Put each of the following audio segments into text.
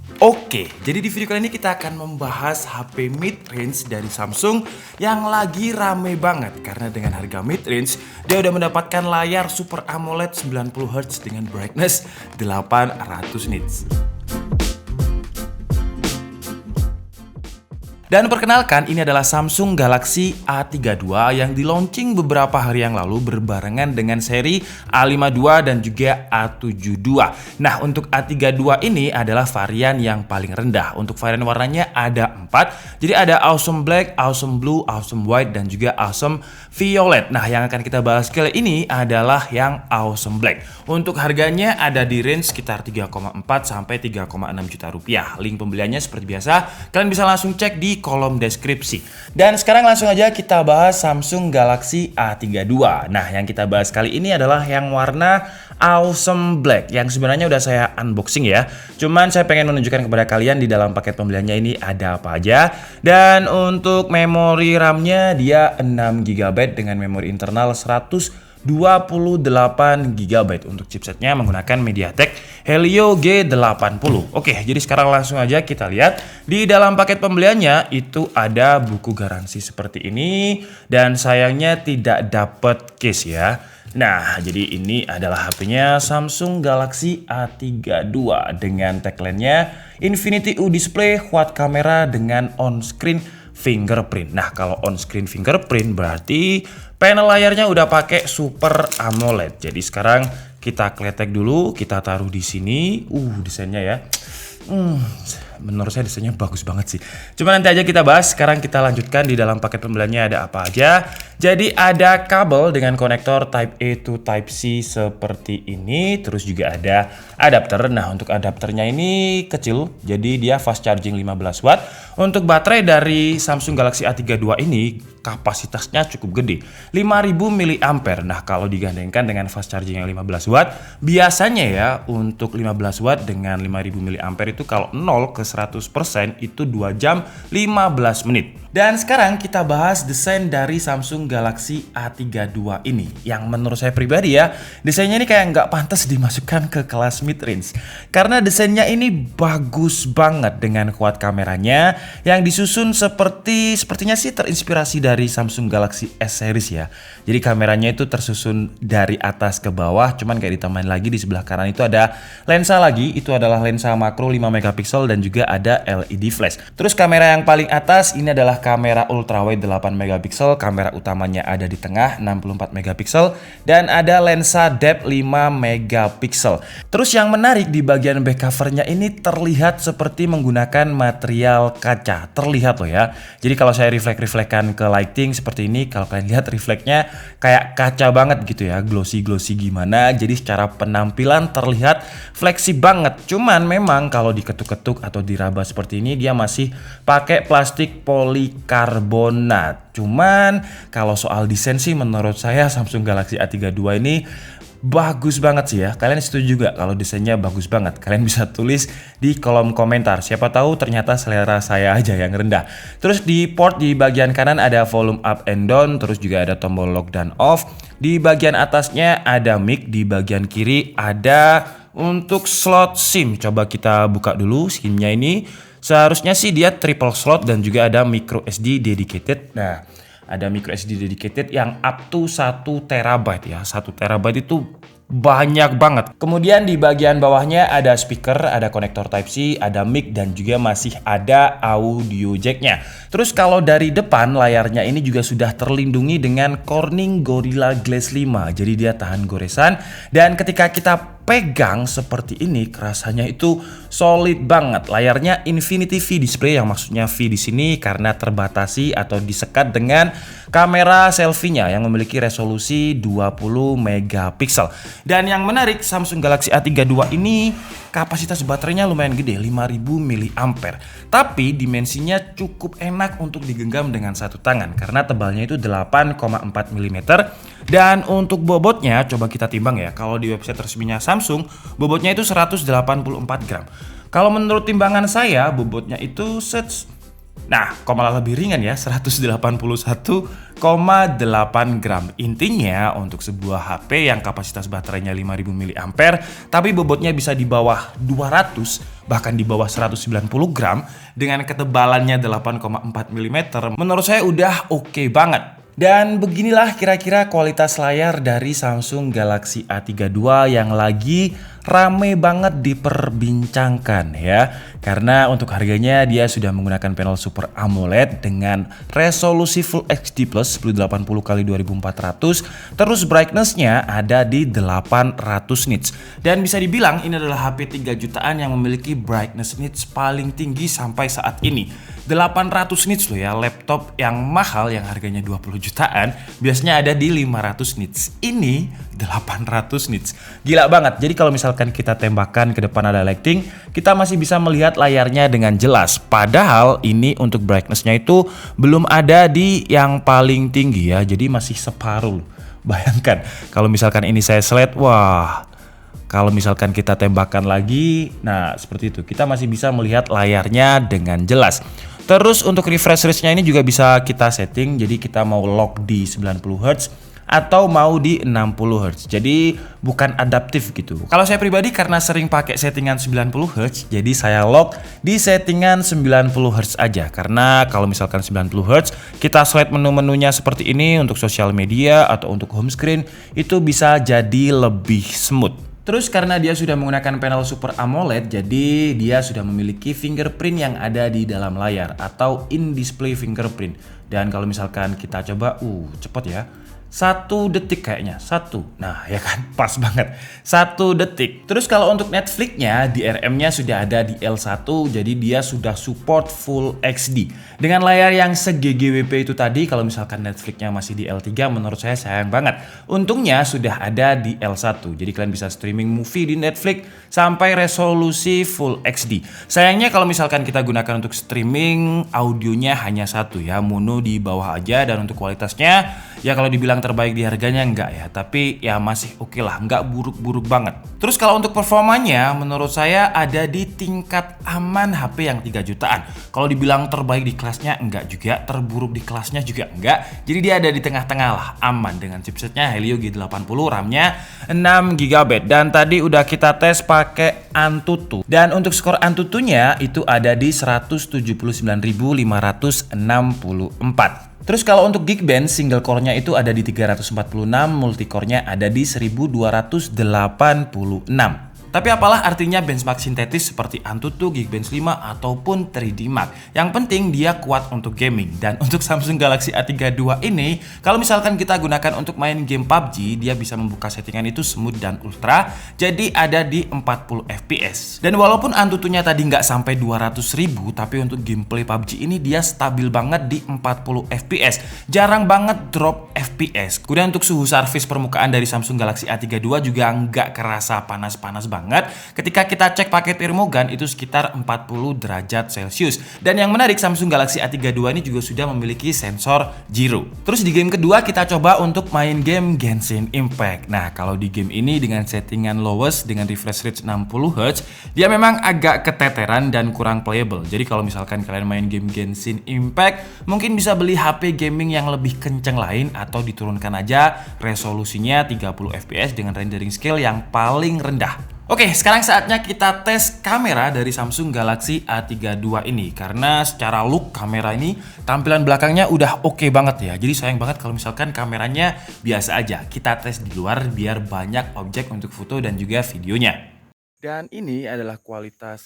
Oke, jadi di video kali ini kita akan membahas HP mid-range dari Samsung yang lagi rame banget. Karena dengan harga mid-range, dia udah mendapatkan layar Super AMOLED 90Hz dengan brightness 800 nits. Dan perkenalkan, ini adalah Samsung Galaxy A32 yang di-launching beberapa hari yang lalu berbarengan dengan seri A52 dan juga A72. Nah, untuk A32 ini adalah varian yang paling rendah. Untuk varian warnanya ada 4. Jadi ada Awesome Black, Awesome Blue, Awesome White, dan juga Awesome Violet. Nah, yang akan kita bahas kali ini adalah yang Awesome Black. Untuk harganya ada di range sekitar 3,4 sampai 3,6 juta rupiah. Link pembeliannya seperti biasa, kalian bisa langsung cek di kolom deskripsi. Dan sekarang langsung aja kita bahas Samsung Galaxy A32. Nah, yang kita bahas kali ini adalah yang warna Awesome Black, yang sebenarnya udah saya unboxing ya. Cuman saya pengen menunjukkan kepada kalian di dalam paket pembeliannya ini ada apa aja. Dan untuk memori RAM-nya dia 6 GB dengan memori internal 128 GB. Untuk chipsetnya menggunakan MediaTek Helio G80. Oke, jadi sekarang langsung aja kita lihat. Di dalam paket pembeliannya itu ada buku garansi seperti ini. Dan sayangnya tidak dapat case ya. Nah, jadi ini adalah HP-nya Samsung Galaxy A32 dengan tagline-nya Infinity U Display, quad kamera dengan on-screen fingerprint. Nah, kalau on-screen fingerprint berarti panel layarnya udah pakai Super AMOLED. Jadi sekarang kita kletek dulu, kita taruh di sini. Desainnya ya. Menurut saya desainnya bagus banget sih. Cuma nanti aja kita bahas. Sekarang kita lanjutkan di dalam paket pembeliannya ada apa aja. Jadi ada kabel dengan konektor Type A to Type C seperti ini. Terus juga ada adapter. Nah, untuk adapternya ini kecil. Jadi dia fast charging 15 watt. Untuk baterai dari Samsung Galaxy A32 ini kapasitasnya cukup gede, 5000 mAh. Nah, kalau digandengkan dengan fast charging yang 15 watt, biasanya ya untuk 15 watt dengan 5000 mAh itu kalau 0 ke 100% itu 2 jam 15 menit. Dan sekarang kita bahas desain dari Samsung Galaxy A32 ini. Yang menurut saya pribadi ya, desainnya ini kayak nggak pantas dimasukkan ke kelas mid-range. Karena desainnya ini bagus banget dengan quad kameranya yang disusun sepertinya sih terinspirasi dari Samsung Galaxy S series ya. Jadi kameranya itu tersusun dari atas ke bawah, cuman kayak ditambahin lagi di sebelah kanan itu ada lensa lagi, itu adalah lensa makro 5 megapiksel dan juga ada LED flash. Terus kamera yang paling atas ini adalah kamera ultrawide 8 megapiksel, kamera utamanya ada di tengah 64 megapiksel dan ada lensa depth 5 megapiksel. Terus yang menarik di bagian back covernya ini terlihat seperti menggunakan material kaca. Terlihat loh ya. Jadi kalau saya reflekkan ke lighting seperti ini, kalau kalian lihat refleksnya kayak kaca banget gitu ya, glossy gimana. Jadi secara penampilan terlihat fleksi banget. Cuman memang kalau diketuk-ketuk atau diraba seperti ini dia masih pakai plastik polikarbonat. Cuman kalau soal desain sih menurut saya Samsung Galaxy A32 ini bagus banget sih ya. Kalian setuju juga kalau desainnya bagus banget? Kalian bisa tulis di kolom komentar. Siapa tahu ternyata selera saya aja yang rendah. Terus di port di bagian kanan ada volume up and down. Terus juga ada tombol lock dan off. Di bagian atasnya ada mic. Di bagian kiri ada untuk slot SIM. Coba kita buka dulu SIM-nya ini. Seharusnya sih dia triple slot dan juga ada micro SD dedicated. Nah, ada micro SD dedicated yang up to 1 terabyte ya. 1 terabyte itu banyak banget. Kemudian di bagian bawahnya ada speaker, ada konektor Type C, ada mic dan juga masih ada audio jack-nya. Terus kalau dari depan layarnya ini juga sudah terlindungi dengan Corning Gorilla Glass 5. Jadi dia tahan goresan dan ketika kita pegang seperti ini rasanya itu solid banget. Layarnya Infinity V Display, yang maksudnya V di sini karena terbatasi atau disekat dengan kamera selfie-nya yang memiliki resolusi 20 megapiksel. Dan yang menarik, Samsung Galaxy A32 ini kapasitas baterainya lumayan gede, 5000 mAh. Tapi dimensinya cukup enak untuk digenggam dengan satu tangan karena tebalnya itu 8,4 mm. Dan untuk bobotnya coba kita timbang ya. Kalau di website resminya Samsung, bobotnya itu 184 gram. Kalau menurut timbangan saya, bobotnya itu Nah, kok malah lebih ringan ya, 181,8 gram. Intinya untuk sebuah HP yang kapasitas baterainya 5000 mAh, tapi bobotnya bisa di bawah 200, bahkan di bawah 190 gram, dengan ketebalannya 8,4 mm, menurut saya udah oke banget. Dan beginilah kira-kira kualitas layar dari Samsung Galaxy A32 yang lagi rame banget diperbincangkan ya. Karena untuk harganya dia sudah menggunakan panel Super AMOLED dengan resolusi Full HD Plus 1080x2400, terus brightness-nya ada di 800 nits. Dan bisa dibilang ini adalah HP 3 jutaan yang memiliki brightness nits paling tinggi sampai saat ini. 800 nits loh ya, laptop yang mahal yang harganya 20 jutaan biasanya ada di 500 nits. Ini 800 nits. Gila banget. Jadi kalau misalkan kita tembakan ke depan ada lighting, kita masih bisa melihat layarnya dengan jelas. Padahal ini untuk brightness-nya itu belum ada di yang paling tinggi ya. Jadi masih separuh. Bayangkan kalau misalkan ini saya slide, wah. Kalau misalkan kita tembakan lagi, nah seperti itu. Kita masih bisa melihat layarnya dengan jelas. Terus untuk refresh rate-nya ini juga bisa kita setting. Jadi kita mau lock di 90 Hz atau mau di 60 Hz. Jadi bukan adaptif gitu. Kalau saya pribadi karena sering pakai settingan 90 Hz, jadi saya lock di settingan 90 Hz aja. Karena kalau misalkan 90 Hz, kita slide menu-menunya seperti ini untuk sosial media atau untuk home screen, itu bisa jadi lebih smooth. Terus karena dia sudah menggunakan panel Super AMOLED, jadi dia sudah memiliki fingerprint yang ada di dalam layar atau in-display fingerprint. Dan kalau misalkan kita coba, cepet ya. 1 detik kayaknya, Nah ya kan, pas banget. 1 detik. Terus kalau untuk Netflix-nya, DRM-nya sudah ada di L1, jadi dia sudah support Full HD. Dengan layar yang se-GGWP itu tadi, kalau misalkan Netflix-nya masih di L3, menurut saya sayang banget. Untungnya sudah ada di L1, jadi kalian bisa streaming movie di Netflix sampai resolusi Full HD. Sayangnya kalau misalkan kita gunakan untuk streaming, audionya hanya satu ya, mono di bawah aja, dan untuk kualitasnya, ya kalau dibilang terbaik di harganya enggak ya, tapi ya masih oke lah, enggak buruk-buruk banget. Terus kalau untuk performanya, menurut saya ada di tingkat aman HP yang 3 jutaan. Kalau dibilang terbaik di kelasnya enggak juga, terburuk di kelasnya juga enggak. Jadi dia ada di tengah-tengah lah, aman dengan chipsetnya Helio G80, RAM-nya 6GB. Dan tadi udah kita tes pakai Antutu. Dan untuk skor Antutunya itu ada di 179.564. Terus kalau untuk Geekbench, single core-nya itu ada di 346, multi core-nya ada di 1286. Tapi apalah artinya benchmark sintetis seperti Antutu, Geekbench 5 ataupun 3D Mark. Yang penting dia kuat untuk gaming. Dan untuk Samsung Galaxy A32 ini, kalau misalkan kita gunakan untuk main game PUBG, dia bisa membuka settingan itu smooth dan ultra, jadi ada di 40 fps. Dan walaupun Antutunya tadi nggak sampai 200.000, tapi untuk gameplay PUBG ini dia stabil banget di 40 fps. Jarang banget drop fps. Kemudian untuk suhu surface permukaan dari Samsung Galaxy A32 juga nggak kerasa panas-panas banget. Ketika kita cek pakai termogan itu sekitar 40 derajat Celcius. Dan yang menarik, Samsung Galaxy A32 ini juga sudah memiliki sensor gyro. Terus di game kedua kita coba untuk main game Genshin Impact. Nah, kalau di game ini dengan settingan lowest dengan refresh rate 60 Hz, dia memang agak keteteran dan kurang playable. Jadi kalau misalkan kalian main game Genshin Impact, mungkin bisa beli HP gaming yang lebih kenceng lain atau diturunkan aja resolusinya 30 fps dengan rendering scale yang paling rendah. Oke, sekarang saatnya kita tes kamera dari Samsung Galaxy A32 ini. Karena secara look kamera ini tampilan belakangnya udah oke banget ya. Jadi sayang banget kalau misalkan kameranya biasa aja. Kita tes di luar biar banyak objek untuk foto dan juga videonya. Dan ini adalah kualitas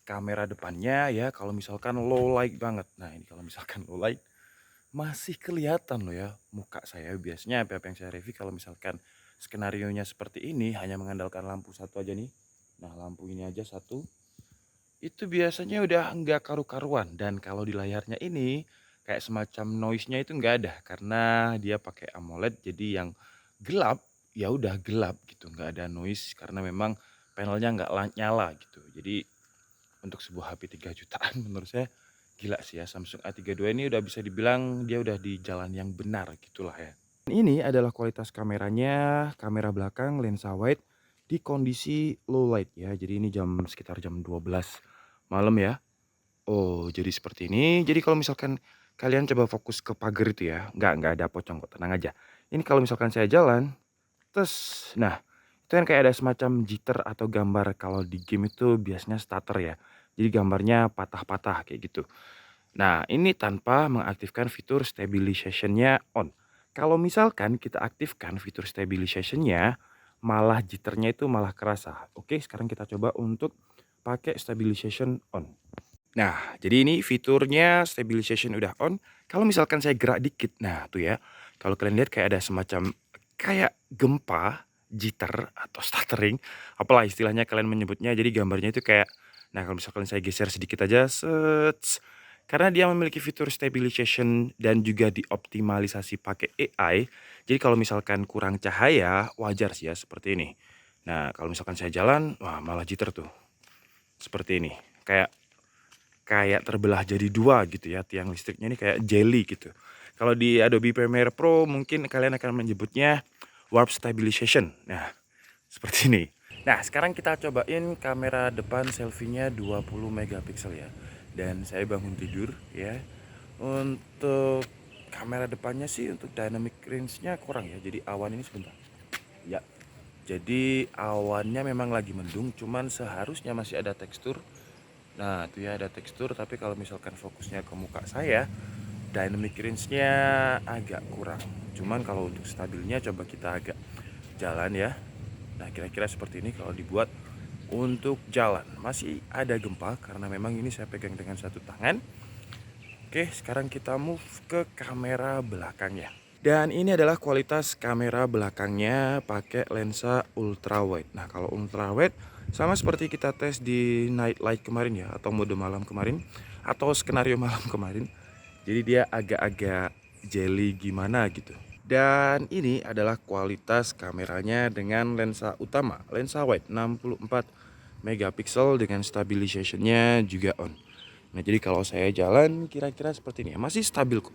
kamera depannya ya. Kalau misalkan low light banget. Nah ini kalau misalkan low light masih kelihatan loh ya muka saya. Biasanya apa yang saya review kalau misalkan skenarionya seperti ini hanya mengandalkan lampu satu aja nih. Nah lampu ini aja satu, itu biasanya udah nggak karu-karuan. Dan kalau di layarnya ini kayak semacam noise-nya itu nggak ada karena dia pakai AMOLED, jadi yang gelap ya udah gelap gitu, nggak ada noise karena memang panelnya nggak nyala gitu. Jadi untuk sebuah HP 3 jutaan menurut saya gila sih ya, Samsung A32 ini udah bisa dibilang dia udah di jalan yang benar gitulah ya. Ini adalah kualitas kameranya, kamera belakang lensa wide di kondisi low light ya. Jadi ini sekitar jam 12 malam ya. Oh, jadi seperti ini. Jadi kalau misalkan kalian coba fokus ke pagar itu ya, nggak ada pocong kok, tenang aja. Ini kalau misalkan saya jalan, terus, nah itu kan kayak ada semacam jitter atau gambar kalau di game itu biasanya stutter ya. Jadi gambarnya patah-patah kayak gitu. Nah, ini tanpa mengaktifkan fitur stabilization-nya on. Kalau misalkan kita aktifkan fitur stabilization-nya, malah jitternya itu malah kerasa. Oke, sekarang kita coba untuk pakai stabilization on. Nah, jadi ini fiturnya stabilization udah on. Kalau misalkan saya gerak dikit, nah tuh ya. Kalau kalian lihat kayak ada semacam kayak gempa, jitter atau stuttering, apalah istilahnya kalian menyebutnya. Jadi gambarnya itu kayak, nah kalau misalkan saya geser sedikit aja, karena dia memiliki fitur stabilization dan juga dioptimalisasi pakai AI. Jadi kalau misalkan kurang cahaya, wajar sih ya seperti ini. Nah, kalau misalkan saya jalan, wah malah jitter tuh. Seperti ini. Kayak kayak terbelah jadi dua gitu ya, tiang listriknya ini kayak jelly gitu. Kalau di Adobe Premiere Pro mungkin kalian akan menyebutnya warp stabilization. Nah, seperti ini. Nah, sekarang kita cobain kamera depan selfie-nya 20 megapiksel ya. Dan saya bangun tidur ya. Untuk kamera depannya sih untuk dynamic range-nya kurang ya. Jadi awan ini sebentar. Ya. Jadi awannya memang lagi mendung, cuman seharusnya masih ada tekstur. Nah, itu ya ada tekstur, tapi kalau misalkan fokusnya ke muka saya, dynamic range-nya agak kurang. Cuman kalau untuk stabilnya coba kita agak jalan ya. Nah, kira-kira seperti ini kalau dibuat untuk jalan. Masih ada gempa karena memang ini saya pegang dengan satu tangan. Oke, sekarang kita move ke kamera belakangnya. Dan ini adalah kualitas kamera belakangnya pakai lensa ultra wide. Nah, kalau ultra wide sama seperti kita tes di night light kemarin ya, atau mode malam kemarin, atau skenario malam kemarin. Jadi dia agak-agak jelly gimana gitu. Dan ini adalah kualitas kameranya dengan lensa utama, lensa wide 64 megapiksel dengan stabilization-nya juga on. Nah, jadi kalau saya jalan kira-kira seperti ini ya, masih stabil kok.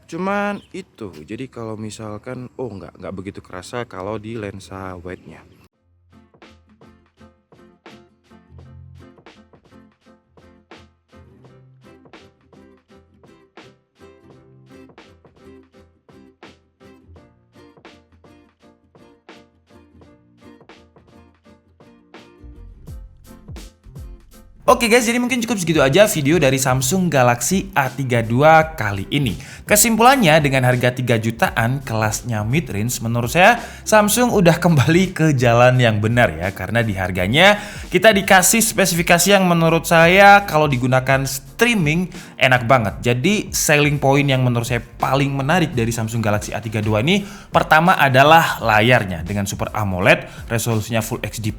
Cuman itu, jadi kalau misalkan, oh nggak begitu kerasa kalau di lensa wide-nya. Oke guys, jadi mungkin cukup segitu aja video dari Samsung Galaxy A32 kali ini. Kesimpulannya dengan harga 3 jutaan kelasnya mid-range, menurut saya Samsung udah kembali ke jalan yang benar ya. Karena di harganya kita dikasih spesifikasi yang menurut saya kalau digunakan streaming enak banget. Jadi selling point yang menurut saya paling menarik dari Samsung Galaxy A32 ini, pertama adalah layarnya dengan Super AMOLED, resolusinya Full HD+,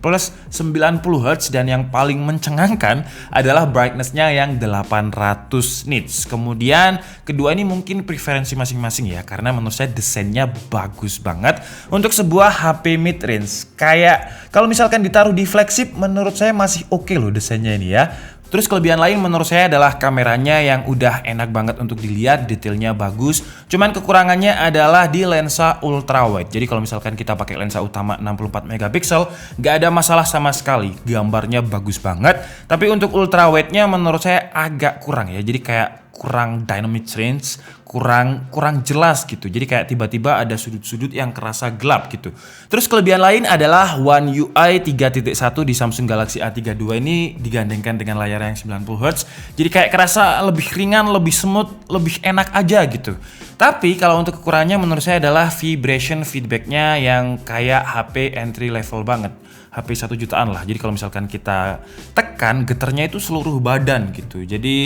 90Hz, dan yang paling mencengangkan adalah brightness-nya yang 800 nits. Kemudian kedua ini mungkin preferensi masing-masing ya, karena menurut saya desainnya bagus banget untuk sebuah HP mid-range. Kayak kalau misalkan ditaruh di flagship, menurut saya masih oke loh desainnya ini ya. Terus kelebihan lain menurut saya adalah kameranya yang udah enak banget untuk dilihat, detailnya bagus. Cuman kekurangannya adalah di lensa ultra wide. Jadi kalau misalkan kita pakai lensa utama 64 megapiksel, nggak ada masalah sama sekali. Gambarnya bagus banget. Tapi untuk ultra wide-nya menurut saya agak kurang ya. Jadi kayak kurang dynamic range, kurang jelas gitu. Jadi kayak tiba-tiba ada sudut-sudut yang kerasa gelap gitu. Terus kelebihan lain adalah One UI 3.1 di Samsung Galaxy A32 ini digandengkan dengan layar yang 90Hz. Jadi kayak kerasa lebih ringan, lebih smooth, lebih enak aja gitu. Tapi kalau untuk kekurangannya menurut saya adalah vibration feedbacknya yang kayak HP entry level banget. HP 1 jutaan lah. Jadi kalau misalkan kita tekan, getarnya itu seluruh badan gitu. Jadi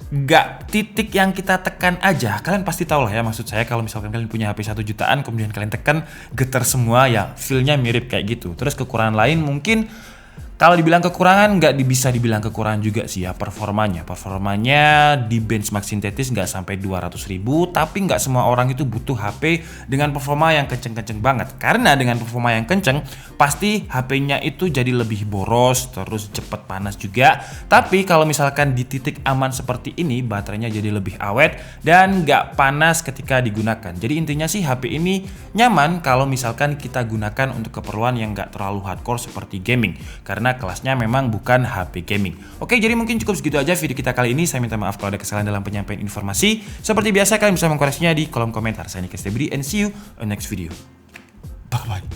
nggak titik yang kita tekan aja. Kalian pasti tahu lah ya maksud saya, kalau misalkan kalian punya HP 1 jutaan kemudian kalian tekan getar semua ya, feel-nya mirip kayak gitu. Terus kekurangan lain mungkin kalau dibilang kekurangan nggak bisa dibilang kekurangan juga sih ya, performanya di benchmark sintetis nggak sampai 200.000, tapi nggak semua orang itu butuh HP dengan performa yang kenceng-kenceng banget. Karena dengan performa yang kenceng pasti HP-nya itu jadi lebih boros, terus cepet panas juga. Tapi kalau misalkan di titik aman seperti ini, baterainya jadi lebih awet dan nggak panas ketika digunakan. Jadi intinya sih HP ini nyaman kalau misalkan kita gunakan untuk keperluan yang nggak terlalu hardcore seperti gaming. Karena karena kelasnya memang bukan HP gaming. Oke, jadi mungkin cukup segitu aja video kita kali ini. Saya minta maaf kalau ada kesalahan dalam penyampaian informasi. Seperti biasa kalian bisa mengkoreksinya di kolom komentar. Saya Nick ST Budi and see you on next video. Bye bye.